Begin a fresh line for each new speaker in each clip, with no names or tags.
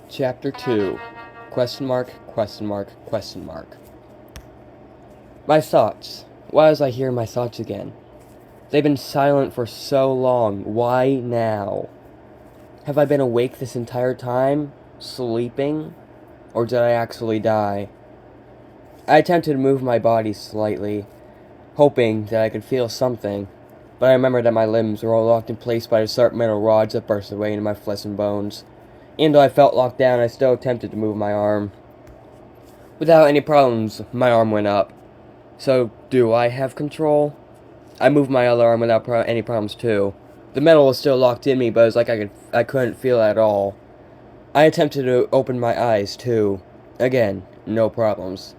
Chapter 2. Question mark, question mark, question mark. My thoughts. Why was I hearing my thoughts again? They've been silent for so long. Why now? Have I been awake this entire time? Sleeping? Or did I actually die? I attempted to move my body slightly, hoping that I could feel something, but I remembered that my limbs were all locked in place by the sharp metal rods that burst away into my flesh and bones. Even though I felt locked down, I still attempted to move my arm. Without any problems, my arm went up. So, do I have control? I moved my other arm without any problems too. The metal was still locked in me, but it was like I couldn't feel it at all. I attempted to open my eyes too. Again, no problems.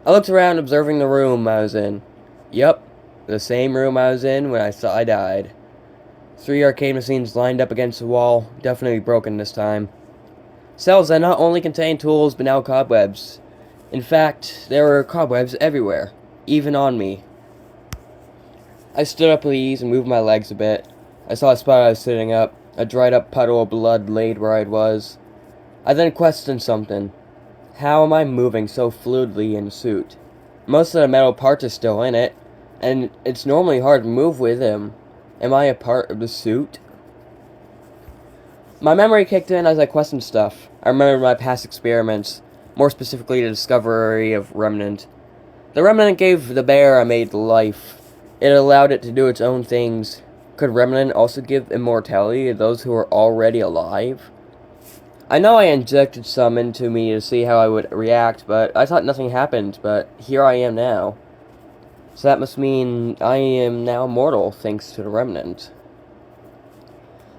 I looked around, observing the room I was in. Yup, the same room I was in when I thought I died. 3 arcade machines lined up against the wall, definitely broken this time. Cells that not only contained tools, but now cobwebs. In fact, there were cobwebs everywhere, even on me. I stood up with ease and moved my legs a bit. I saw a spot I was sitting up, a dried up puddle of blood laid where I was. I then questioned something. How am I moving so fluidly in a suit? Most of the metal parts are still in it, and it's normally hard to move with them. Am I a part of the suit? My memory kicked in as I questioned stuff. I remembered my past experiments, more specifically the discovery of Remnant. The Remnant gave the bear I made life. It allowed it to do its own things. Could Remnant also give immortality to those who are already alive? I know I injected some into me to see how I would react, but I thought nothing happened, but here I am now. So that must mean I am now immortal, thanks to the Remnant.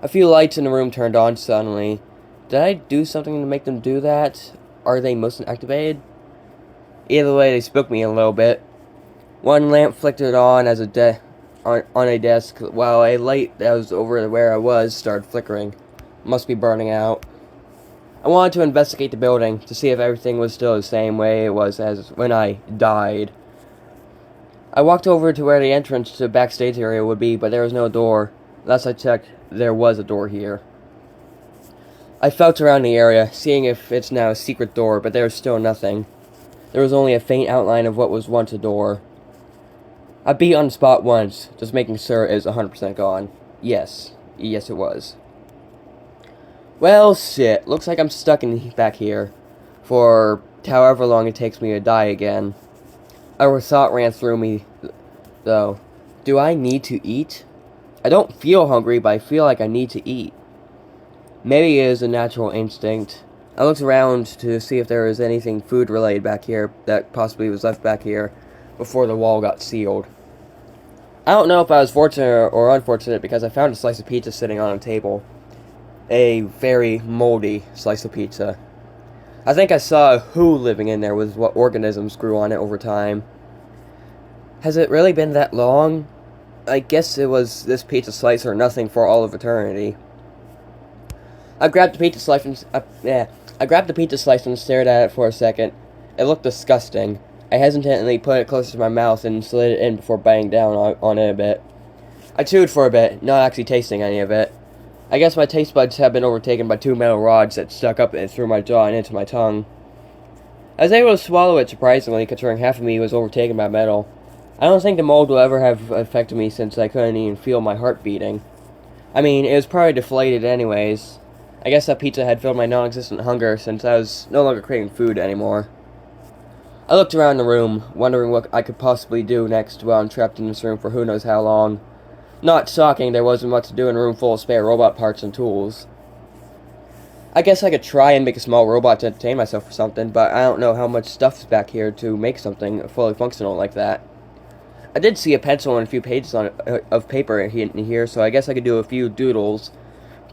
A few lights in the room turned on suddenly. Did I do something to make them do that? Are they motion activated? Either way, they spooked me a little bit. One lamp flickered on as on a desk, while a light that was over where I was started flickering. Must be burning out. I wanted to investigate the building to see if everything was still the same way it was as when I died. I walked over to where the entrance to the backstage area would be, but there was no door. Last I checked, there was a door here. I felt around the area, seeing if it's now a secret door, but there was still nothing. There was only a faint outline of what was once a door. I beat on the spot once, just making sure it is 100% gone. Yes it was. Well, shit, looks like I'm stuck back here, for however long it takes me to die again. A thought ran through me, though. Do I need to eat? I don't feel hungry, but I feel like I need to eat. Maybe it is a natural instinct. I looked around to see if there was anything food-related back here that possibly was left back here before the wall got sealed. I don't know if I was fortunate or unfortunate because I found a slice of pizza sitting on a table. A very moldy slice of pizza. I think I saw a who living in there with what organisms grew on it over time. Has it really been that long? I guess it was this pizza slice or nothing for all of eternity. I grabbed the pizza slice and stared at it for a second. It looked disgusting. I hesitantly put it closer to my mouth and slid it in before biting down on it a bit. I chewed for a bit, not actually tasting any of it. I guess my taste buds have been overtaken by 2 metal rods that stuck up through my jaw and into my tongue. I was able to swallow it surprisingly, considering half of me was overtaken by metal. I don't think the mold will ever have affected me since I couldn't even feel my heart beating. I mean, it was probably deflated anyways. I guess that pizza had filled my non-existent hunger since I was no longer craving food anymore. I looked around the room, wondering what I could possibly do next while I'm trapped in this room for who knows how long. Not shocking there wasn't much to do in a room full of spare robot parts and tools. I guess I could try and make a small robot to entertain myself or something, but I don't know how much stuff is back here to make something fully functional like that. I did see a pencil and a few pages of paper in here, so I guess I could do a few doodles.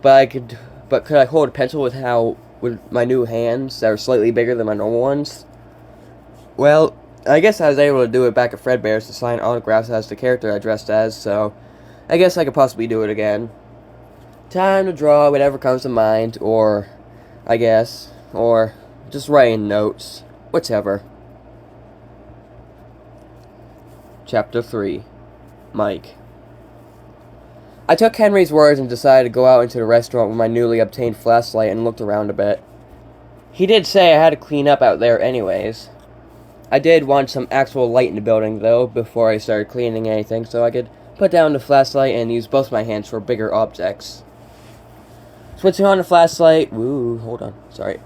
But could I hold a pencil with my new hands that are slightly bigger than my normal ones? Well, I guess I was able to do it back at Fazbear's to sign autographs as the character I dressed as, so I guess I could possibly do it again. Time to draw whatever comes to mind, or just writing notes, whichever. Chapter 3. Mike. I took Henry's words and decided to go out into the restaurant with my newly obtained flashlight and looked around a bit. He did say I had to clean up out there anyways. I did want some actual light in the building, though, before I started cleaning anything, so I could put down the flashlight and use both my hands for bigger objects. Switching on the flashlight, hold on, sorry.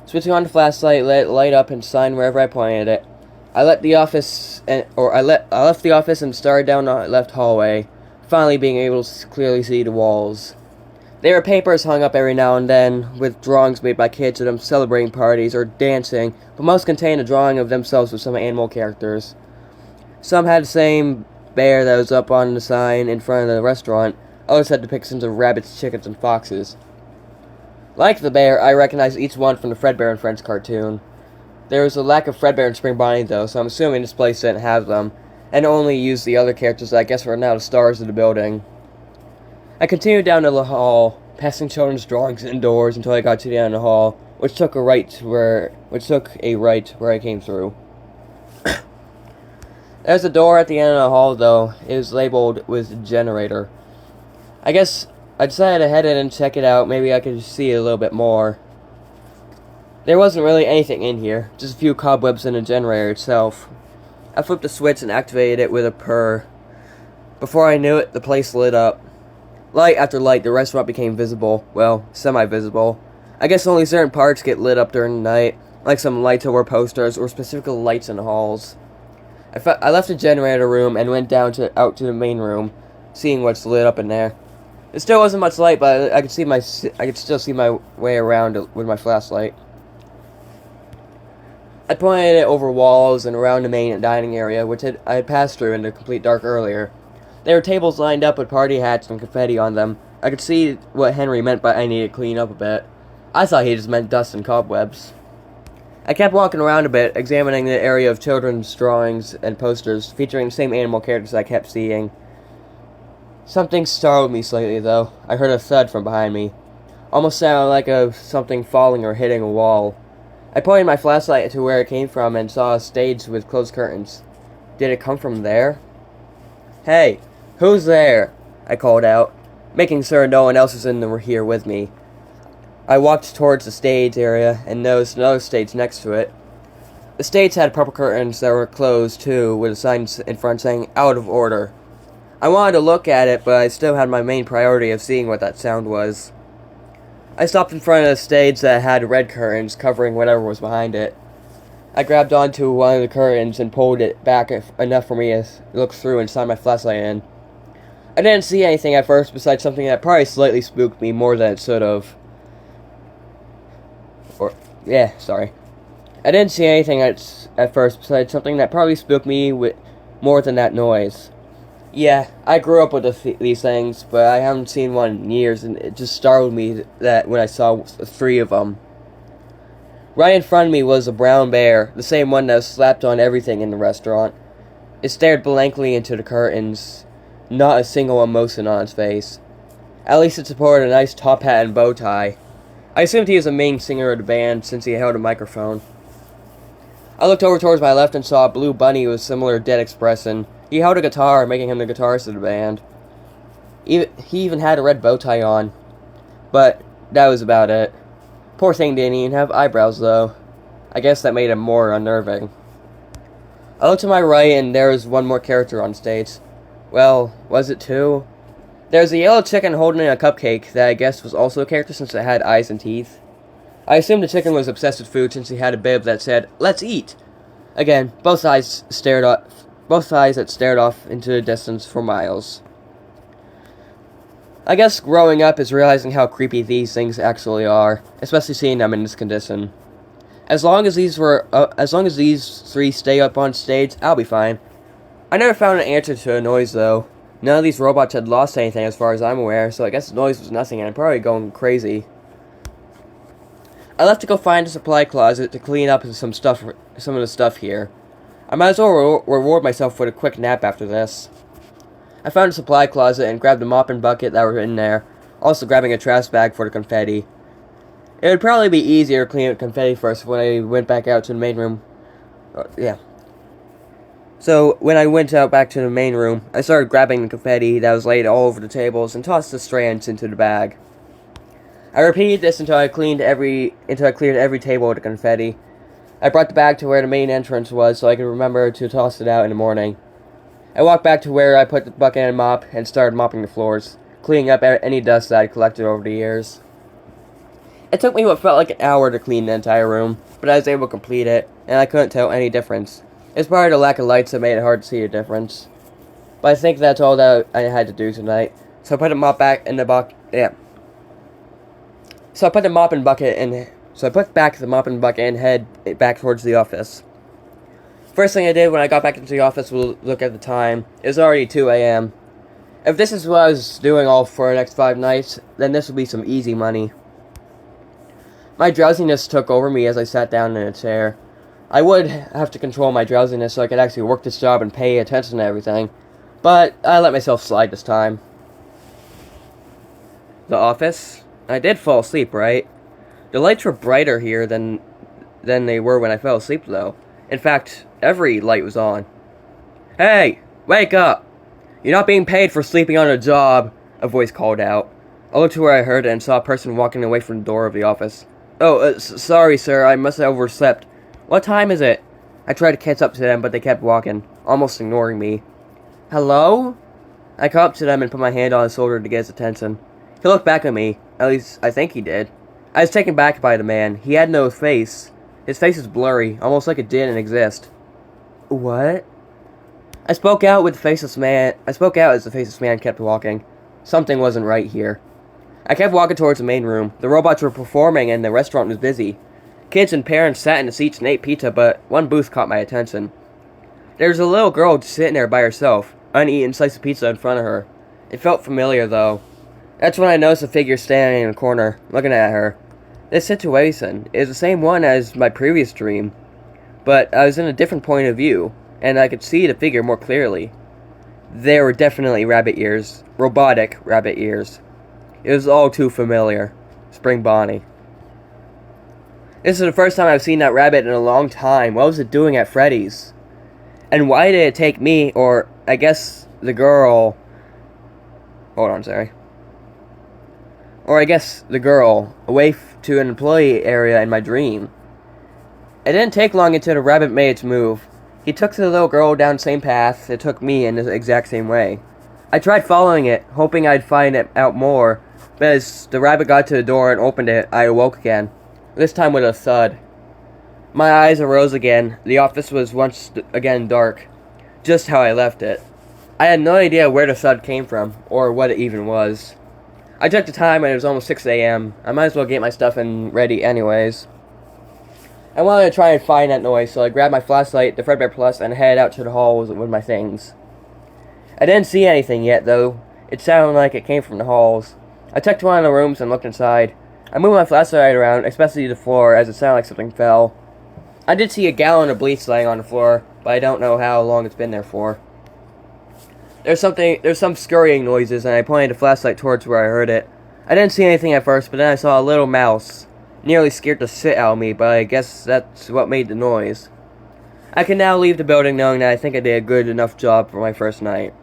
Switching on the flashlight, let it light up and shine wherever I pointed it. I left the office and started down the left hallway, finally being able to clearly see the walls. There were papers hung up every now and then, with drawings made by kids of them celebrating parties or dancing, but most contained a drawing of themselves with some animal characters. Some had the same bear that was up on the sign in front of the restaurant, others had depictions of rabbits, chickens, and foxes. Like the bear, I recognized each one from the Fazbear and Friends cartoon. There was a lack of Fazbear and Spring Bonnie, though, so I'm assuming this place didn't have them, and only used the other characters that I guess were now the stars of the building. I continued down the hall, passing children's drawings indoors until I got to the end of the hall, which took a right where I came through. There's a door at the end of the hall, though. It was labeled with generator. I guess I decided to head in and check it out. Maybe I could see a little bit more. There wasn't really anything in here, just a few cobwebs in the generator itself. I flipped the switch and activated it with a purr. Before I knew it, the place lit up. Light after light, the restaurant became visible. Well, semi-visible. I guess only certain parts get lit up during the night, like some lights over posters or specific lights in the halls. I left the generator room and went out to the main room, seeing what's lit up in there. There still wasn't much light, but I could still see my way around with my flashlight. I pointed it over walls and around the main dining area, which I had passed through in the complete dark earlier. There were tables lined up with party hats and confetti on them. I could see what Henry meant by I needed to clean up a bit. I thought he just meant dust and cobwebs. I kept walking around a bit, examining the area of children's drawings and posters, featuring the same animal characters I kept seeing. Something startled me slightly, though. I heard a thud from behind me. Almost sounded like something falling or hitting a wall. I pointed my flashlight to where it came from and saw a stage with closed curtains. Did it come from there? Hey! Who's there? I called out, making sure no one else was here with me. I walked towards the stage area and noticed another stage next to it. The stage had purple curtains that were closed too, with a sign in front saying, "Out of order." I wanted to look at it, but I still had my main priority of seeing what that sound was. I stopped in front of the stage that had red curtains covering whatever was behind it. I grabbed onto one of the curtains and pulled it back enough for me to look through and shine my flashlight in. I didn't see anything at first besides something that probably slightly spooked me more than it should have. I didn't see anything at first besides something that probably spooked me with more than that noise. Yeah, I grew up with these things, but I haven't seen one in years, and it just startled me that when I saw 3 of them. Right in front of me was a brown bear, the same one that was slapped on everything in the restaurant. It stared blankly into the curtains, not a single emotion on its face. At least it supported a nice top hat and bow tie. I assumed he was the main singer of the band since he held a microphone. I looked over towards my left and saw a blue bunny with similar dead expression. He held a guitar, making him the guitarist of the band. He even had a red bow tie on. But that was about it. Poor thing didn't even have eyebrows, though. I guess that made him more unnerving. I looked to my right, and there was one more character on stage. Well, was it 2? There was a yellow chicken holding a cupcake that I guess was also a character since it had eyes and teeth. I assumed the chicken was obsessed with food since he had a bib that said, "Let's eat!" Again, both eyes that stared off into the distance for miles. I guess growing up is realizing how creepy these things actually are, especially seeing them in this condition. As long as these 3 stay up on stage, I'll be fine. I never found an answer to the noise, though. None of these robots had lost anything as far as I'm aware, so I guess the noise was nothing and I'm probably going crazy. I left to go find a supply closet to clean up some of the stuff here. I might as well reward myself with a quick nap after this. I found a supply closet and grabbed a mop and bucket that were in there, also grabbing a trash bag for the confetti. It would probably be easier to clean up confetti first when I went back out to the main room. So when I went out back to the main room, I started grabbing the confetti that was laid all over the tables and tossed the strands into the bag. I repeated this until I cleared every table with the confetti. I brought the bag to where the main entrance was so I could remember to toss it out in the morning. I walked back to where I put the bucket and mop and started mopping the floors, cleaning up any dust that I collected over the years. It took me what felt like an hour to clean the entire room, but I was able to complete it, and I couldn't tell any difference. It's probably the lack of lights that made it hard to see a difference. But I think that's all that I had to do tonight. So I put the mop back in the bucket. Yeah. So I put the mop and bucket in. So I put back the mop and bucket and head back towards the office. First thing I did when I got back into the office was look at the time. It was already 2 a.m. If this is what I was doing all for the next 5 nights, then this would be some easy money. My drowsiness took over me as I sat down in a chair. I would have to control my drowsiness so I could actually work this job and pay attention to everything, but I let myself slide this time. The office? I did fall asleep, right? The lights were brighter here than they were when I fell asleep, though. In fact, every light was on. Hey! Wake up! You're not being paid for sleeping on a job, a voice called out. I looked to where I heard it and saw a person walking away from the door of the office. Oh, sorry, sir, I must have overslept. What time is it? I tried to catch up to them, but they kept walking, almost ignoring me. Hello? I caught up to them and put my hand on his shoulder to get his attention. He looked back at me. At least, I think he did. I was taken back by the man. He had no face. His face was blurry, almost like it didn't exist. What? I spoke out as the faceless man kept walking. Something wasn't right here. I kept walking towards the main room. The robots were performing and the restaurant was busy. Kids and parents sat in the seats and ate pizza, but one booth caught my attention. There was a little girl sitting there by herself, uneaten slice of pizza in front of her. It felt familiar, though. That's when I noticed a figure standing in a corner, looking at her. This situation is the same one as my previous dream, but I was in a different point of view, and I could see the figure more clearly. There were definitely rabbit ears, robotic rabbit ears. It was all too familiar. Spring Bonnie. This is the first time I've seen that rabbit in a long time. What was it doing at Freddy's? And why did it take me, or I guess the girl... Hold on, sorry. Or I guess the girl, away to an employee area in my dream. It didn't take long until the rabbit made its move. He took the little girl down the same path it took me in the exact same way. I tried following it, hoping I'd find it out more, but as the rabbit got to the door and opened it, I awoke again. This time with a thud. My eyes arose again. The office was once again dark, just how I left it. I had no idea where the thud came from, or what it even was. I checked the time and it was almost 6 a.m. I might as well get my stuff in ready anyways. I wanted to try and find that noise, so I grabbed my flashlight, the Fazbear Plus, and headed out to the hall with my things. I didn't see anything yet, though. It sounded like it came from the halls. I checked one of the rooms and looked inside. I moved my flashlight around, especially the floor, as it sounded like something fell. I did see a gallon of bleach laying on the floor, but I don't know how long it's been there for. There's some scurrying noises, and I pointed the flashlight towards where I heard it. I didn't see anything at first, but then I saw a little mouse. Nearly scared the shit out of me, but I guess that's what made the noise. I can now leave the building knowing that I think I did a good enough job for my first night.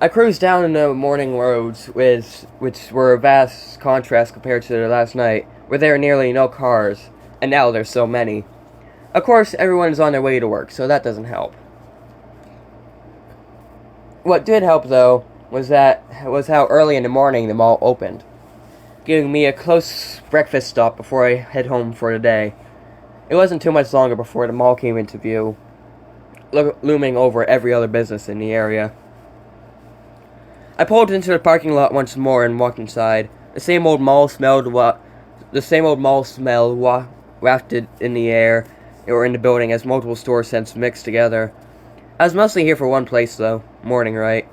I cruised down the morning roads, which were a vast contrast compared to the last night, where there were nearly no cars, and now there's so many. Of course, everyone is on their way to work, so that doesn't help. What did help, though, was how early in the morning the mall opened, giving me a close breakfast stop before I head home for the day. It wasn't too much longer before the mall came into view, looming over every other business in the area. I pulled into the parking lot once more and walked inside. The same old mall smell wafted in the air or in the building as multiple store scents mixed together. I was mostly here for one place, though. Morning Right.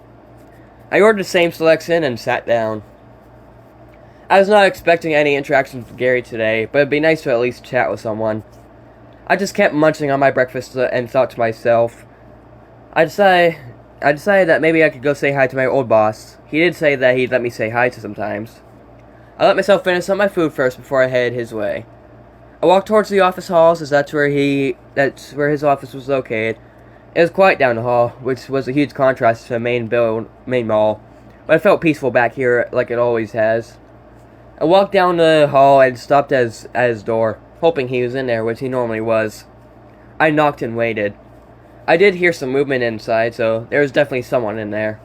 I ordered the same selection and sat down. I was not expecting any interactions with Gary today, but it'd be nice to at least chat with someone. I just kept munching on my breakfast and thought to myself, I decided that maybe I could go say hi to my old boss. He did say that he'd let me say hi to sometimes. I let myself finish on my food first before I headed his way. I walked towards the office halls, as that's where his office was located. It was quiet down the hall, which was a huge contrast to the main mall, but it felt peaceful back here like it always has. I walked down the hall and stopped at his door, hoping he was in there, which he normally was. I knocked and waited. I did hear some movement inside, so there was definitely someone in there.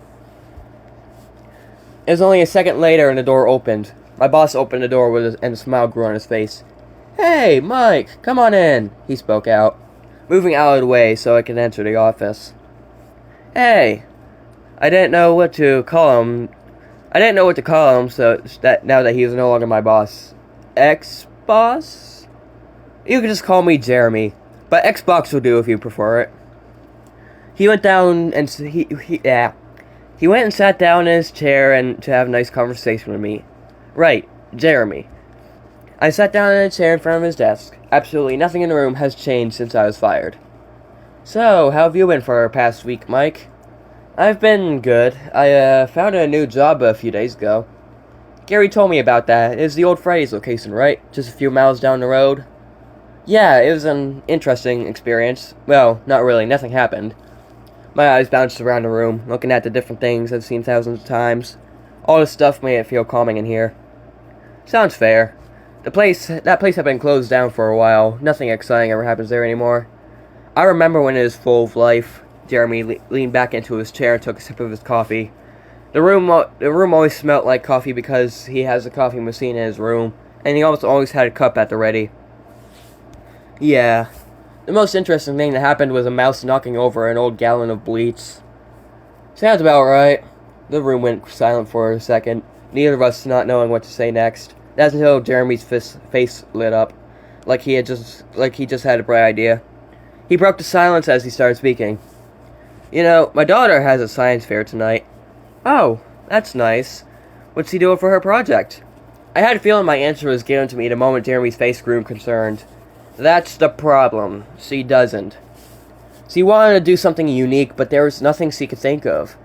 It was only a second later and the door opened. My boss opened the door and a smile grew on his face. "Hey, Mike, come on in," he spoke out, moving out of the way so I could enter the office. "Hey, I didn't know what to call him. So that now that he was no longer my boss. Ex-boss? You can just call me Jeremy, but Xbox will do if you prefer it." He went down and he went and sat down in his chair and to have a nice conversation with me. Right, Jeremy. I sat down in a chair in front of his desk. Absolutely nothing in the room has changed since I was fired. "So, how have you been for the past week, Mike?" "I've been good. I found a new job a few days ago." "Gary told me about that. It's the old Freddy's location, right? Just a few miles down the road?" "Yeah, it was an interesting experience. Well, not really. Nothing happened." My eyes bounced around the room, looking at the different things I've seen thousands of times. All this stuff made it feel calming in here. "Sounds fair. That place had been closed down for a while. Nothing exciting ever happens there anymore." I remember when it was full of life. Jeremy leaned back into his chair and took a sip of his coffee. The room always smelled like coffee because he has a coffee machine in his room, and he almost always had a cup at the ready. "Yeah. The most interesting thing that happened was a mouse knocking over an old gallon of bleach." "Sounds about right." The room went silent for a second, neither of us not knowing what to say next. That's until Jeremy's face lit up, like he just had a bright idea. He broke the silence as he started speaking. "You know, my daughter has a science fair tonight." "Oh, that's nice. What's she doing for her project?" I had a feeling my answer was given to me the moment Jeremy's face grew concerned. "That's the problem. She doesn't. She wanted to do something unique, but there was nothing she could think of.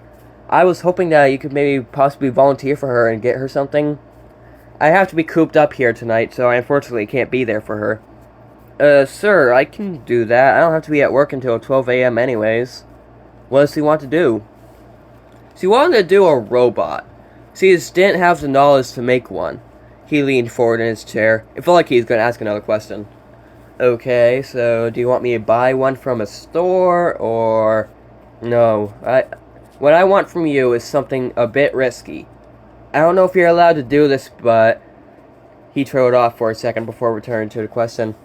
I was hoping that you could maybe possibly volunteer for her and get her something. I have to be cooped up here tonight, so I unfortunately can't be there for her." Sir, I can do that. I don't have to be at work until 12 a.m. anyways." "What does she want to do?" "She wanted to do a robot. She just didn't have the knowledge to make one." He leaned forward in his chair. It felt like he was going to ask another question. "Okay, so do you want me to buy one from a store, or..." "No, what I want from you is something a bit risky. I don't know if you're allowed to do this, but..." He trailed off for a second before returning to the question.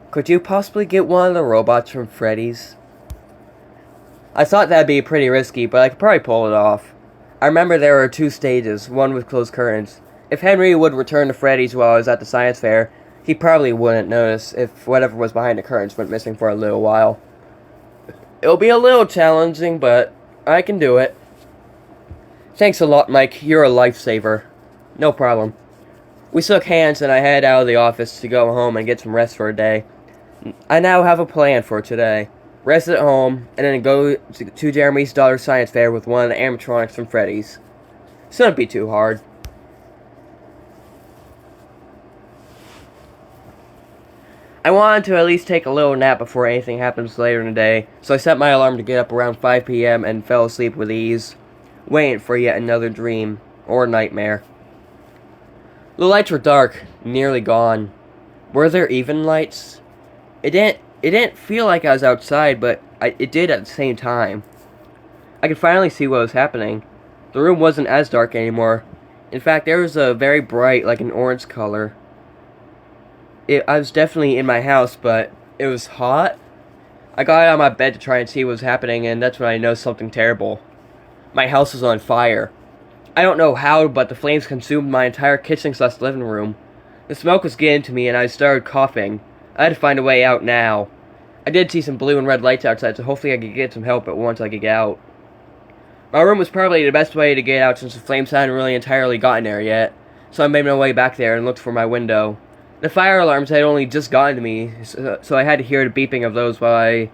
"Could you possibly get one of the robots from Freddy's?" I thought that'd be pretty risky, but I could probably pull it off. I remember there were 2 stages, one with closed curtains. If Henry would return to Freddy's while I was at the science fair, he probably wouldn't notice if whatever was behind the curtains went missing for a little while. It'll be a little challenging, but I can do it. "Thanks a lot, Mike. You're a lifesaver." "No problem." We shook hands and I headed out of the office to go home and get some rest for a day. I now have a plan for today. Rest at home, and then go to Jeremy's daughter's science fair with one of the animatronics from Freddy's. Shouldn't be too hard. I wanted to at least take a little nap before anything happens later in the day, so I set my alarm to get up around 5 p.m. and fell asleep with ease, waiting for yet another dream, or nightmare. The lights were dark, nearly gone. Were there even lights? It didn't feel like I was outside, but it did at the same time. I could finally see what was happening. The room wasn't as dark anymore. In fact, there was a very bright, like an orange color. I was definitely in my house, but it was hot. I got out of my bed to try and see what was happening, and that's when I noticed something terrible. My house was on fire. I don't know how, but the flames consumed my entire kitchen/living room. The smoke was getting to me, and I started coughing. I had to find a way out now. I did see some blue and red lights outside, so hopefully I could get some help once I could get out. My room was probably the best way to get out since the flames hadn't really entirely gotten there yet, so I made my way back there and looked for my window. The fire alarms had only just gotten to me, so I had to hear the beeping of those while I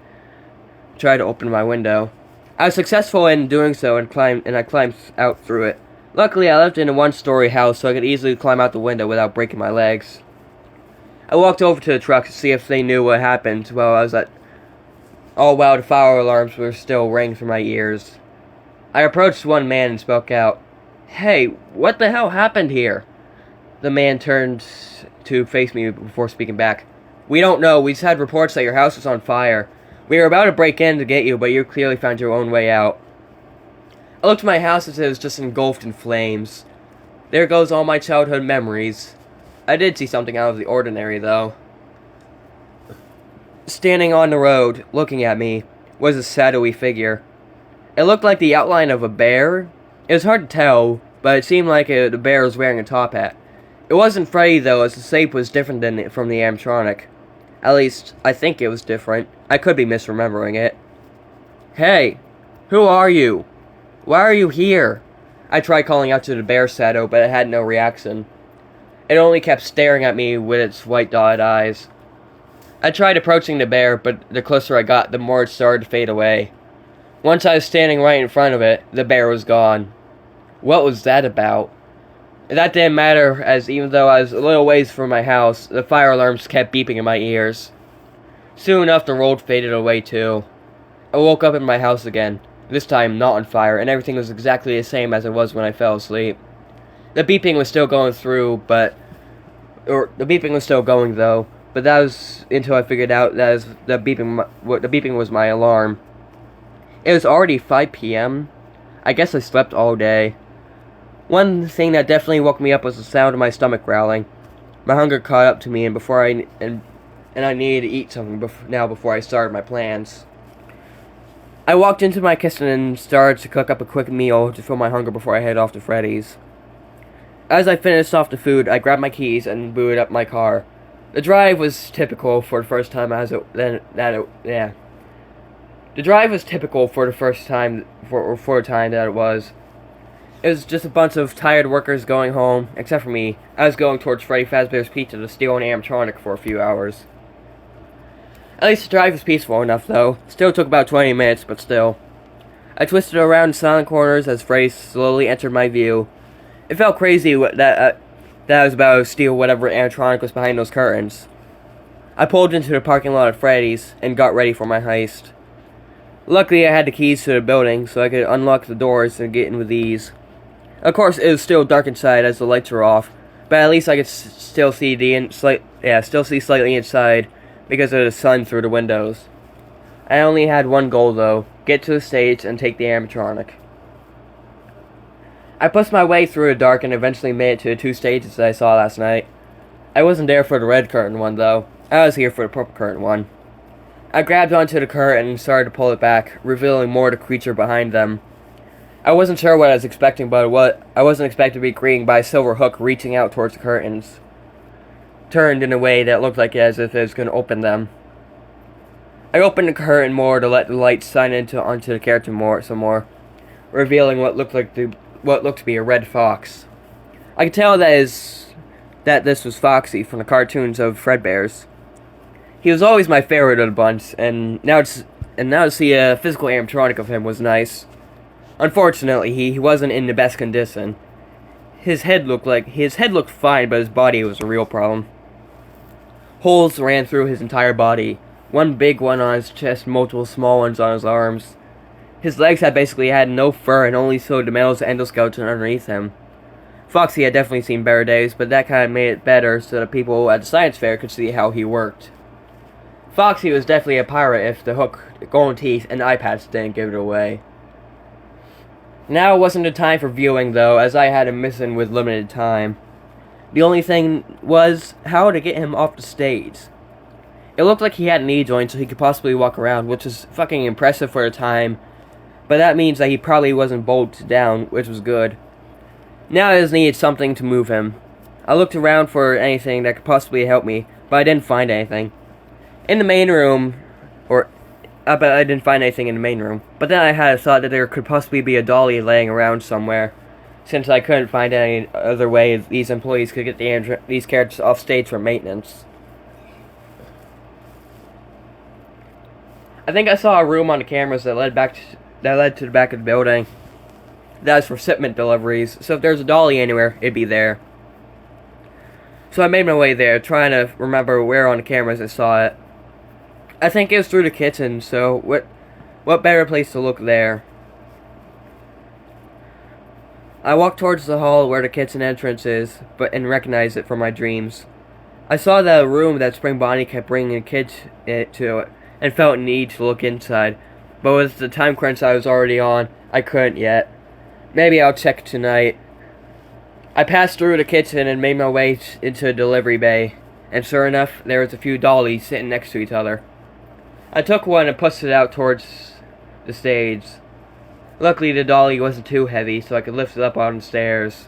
tried to open my window. I was successful in doing so and I climbed out through it. Luckily, I lived in a one-story house, so I could easily climb out the window without breaking my legs. I walked over to the truck to see if they knew what happened while I was at... Oh wow, the fire alarms were still ringing through my ears. I approached one man and spoke out. "Hey, what the hell happened here?" The man turned to face me before speaking back. "We don't know. We just had reports that your house was on fire. We were about to break in to get you, but you clearly found your own way out." I looked at my house as it was just engulfed in flames. There goes all my childhood memories. I did see something out of the ordinary, though. Standing on the road, looking at me, was a shadowy figure. It looked like the outline of a bear. It was hard to tell, but it seemed like the bear was wearing a top hat. It wasn't Freddy, though, as the shape was different from the animatronic. At least, I think it was different. I could be misremembering it. "Hey, who are you? Why are you here?" I tried calling out to the bear shadow, but it had no reaction. It only kept staring at me with its white dotted eyes. I tried approaching the bear, but the closer I got, the more it started to fade away. Once I was standing right in front of it, the bear was gone. What was that about? That didn't matter, as even though I was a little ways from my house, the fire alarms kept beeping in my ears. Soon enough, the road faded away too. I woke up in my house again, this time not on fire, and everything was exactly the same as it was when I fell asleep. The beeping was still going though, but that was until I figured out that the beeping was my alarm. It was already 5 p.m. I guess I slept all day. One thing that definitely woke me up was the sound of my stomach growling. My hunger caught up to me, and I needed to eat something before I started my plans. I walked into my kitchen and started to cook up a quick meal to fill my hunger before I head off to Freddy's. As I finished off the food, I grabbed my keys and booted up my car. The drive was typical for the first time The drive was typical for the first time for the time that it was. It was just a bunch of tired workers going home, except for me. I was going towards Freddy Fazbear's Pizza to steal an animatronic for a few hours. At least the drive was peaceful enough, though. Still took about 20 minutes, but still. I twisted around silent corners as Freddy slowly entered my view. It felt crazy that I was about to steal whatever animatronic was behind those curtains. I pulled into the parking lot of Freddy's and got ready for my heist. Luckily, I had the keys to the building, so I could unlock the doors and get in with ease. Of course, it was still dark inside as the lights were off, but at least I could still see slightly inside because of the sun through the windows. I only had one goal, though: get to the stage and take the animatronic. I pushed my way through the dark and eventually made it to the 2 stages that I saw last night. I wasn't there for the red curtain one, though. I was here for the purple curtain one. I grabbed onto the curtain and started to pull it back, revealing more of the creature behind them. I wasn't sure what I was expecting, but I wasn't expecting to be greeted by a silver hook reaching out towards the curtains, turned in a way that looked like as if it was going to open them. I opened the curtain more to let the light shine onto the character some more, revealing what looked to be a red fox. I could tell that this was Foxy from the cartoons of Fazbear's. He was always my favorite of the bunch, and now to see a physical animatronic of him was nice. Unfortunately, he wasn't in the best condition. His head looked fine, but his body was a real problem. Holes ran through his entire body. One big one on his chest, multiple small ones on his arms. His legs basically had no fur and only showed the metal endoskeleton underneath him. Foxy had definitely seen better days, but that kind of made it better so that people at the science fair could see how he worked. Foxy was definitely a pirate if the hook, the golden teeth, and eye patch didn't give it away. Now wasn't the time for viewing, though, as I had a mission with limited time. The only thing was how to get him off the stage. It looked like he had knee joints so he could possibly walk around, which was fucking impressive for the time, but that means that he probably wasn't bolted down, which was good. Now I just needed something to move him. I looked around for anything that could possibly help me, but I didn't find anything. In the main room, but I didn't find anything in the main room. But then I had a thought that there could possibly be a dolly laying around somewhere, since I couldn't find any other way these employees could get these characters off stage for maintenance. I think I saw a room on the cameras that led to the back of the building. That was for shipment deliveries, so if there's a dolly anywhere, it'd be there. So I made my way there, trying to remember where on the cameras I saw it. I think it was through the kitchen, so what better place to look there? I walked towards the hall where the kitchen entrance is, and recognized it from my dreams. I saw the room that Spring Bonnie kept bringing kids to, and felt a need to look inside. But with the time crunch I was already on, I couldn't yet. Maybe I'll check tonight. I passed through the kitchen and made my way into the delivery bay, and sure enough, there was a few dollies sitting next to each other. I took one and pushed it out towards the stage. Luckily, the dolly wasn't too heavy, so I could lift it up on the stairs.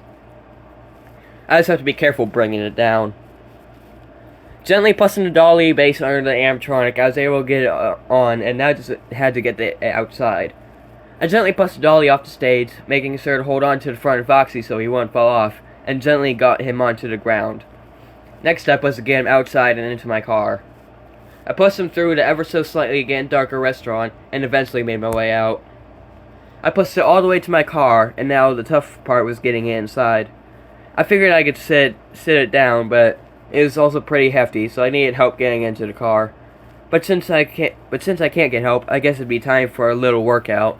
I just have to be careful bringing it down. Gently pushing the dolly base under the animatronic, I was able to get it on, and now just had to get it outside. I gently pushed the dolly off the stage, making sure to hold on to the front of Foxy so he wouldn't fall off, and gently got him onto the ground. Next step was to get him outside and into my car. I pushed him through the ever so slightly getting darker restaurant, and eventually made my way out. I pushed it all the way to my car, and now the tough part was getting it inside. I figured I could sit it down, but it was also pretty hefty, so I needed help getting into the car. But since I can't get help, I guess it'd be time for a little workout.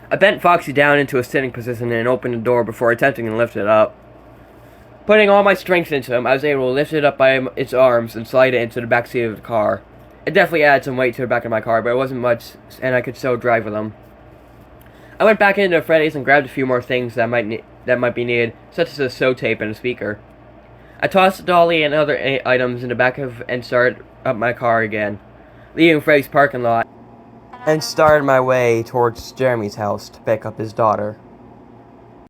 I bent Foxy down into a sitting position and opened the door before attempting to lift it up. Putting all my strength into him, I was able to lift it up by its arms and slide it into the back seat of the car. It definitely added some weight to the back of my car, but it wasn't much, and I could still drive with him. I went back into Freddy's and grabbed a few more things that might be needed, such as a sew tape and a speaker. I tossed the dolly and other items in the back and started up my car again, leaving Freddy's parking lot, and started my way towards Jeremy's house to pick up his daughter.